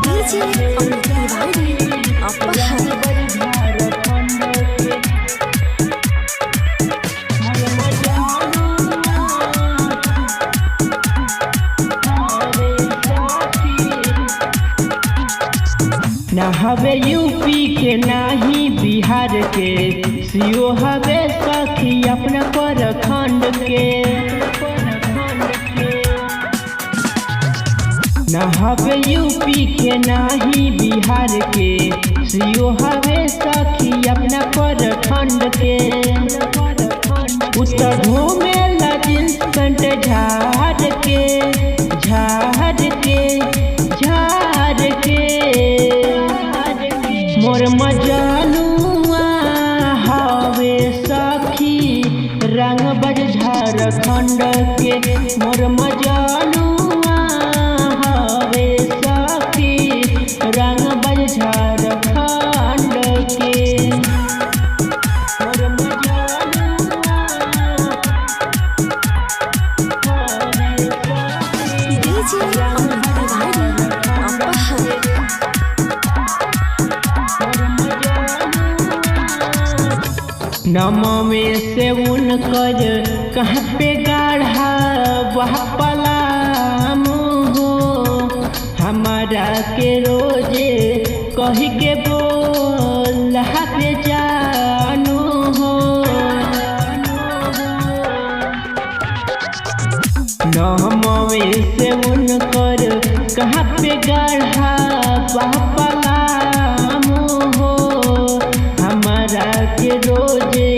DJ Amit Tiwari, Apahar. ना हवे UP के नाही बिहार के, सीओ हवे सखी अपना प्रखंड के। ना हवे यूपी के नाही बिहार के, सीओ हवे सखी अपना प्रखंड के। उत्तर घूमे जींस पेंट झाड़ के झाड़ के झाड़ के। मोर मजनुआ हवे सखी रंग बज झारखंड के। मोर मजनुआ हवे सखी रंग बज झारखंड के। मोर मजनुआ हवे सखी DJ Amit Tiwari, Apahar. नमवे से उनकर कहाँ पे गाढ़ा वह पलाम हो। हमारा के रोजे कही के बोल पे जानू हो। नमवे से उनकर कहाँ पे गाढ़ा वह पलाम हो। हमारा के रोजे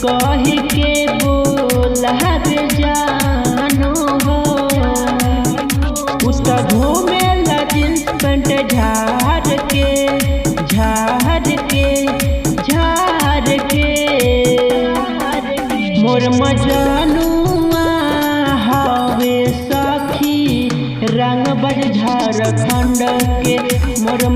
कही के बोला पे जानू हो। उसका घूमे जींस पेंट झाड़ के झाड़ के झाड़ के। मोर मजनुआ हवे सखी रंग बज झारखंड के। मोर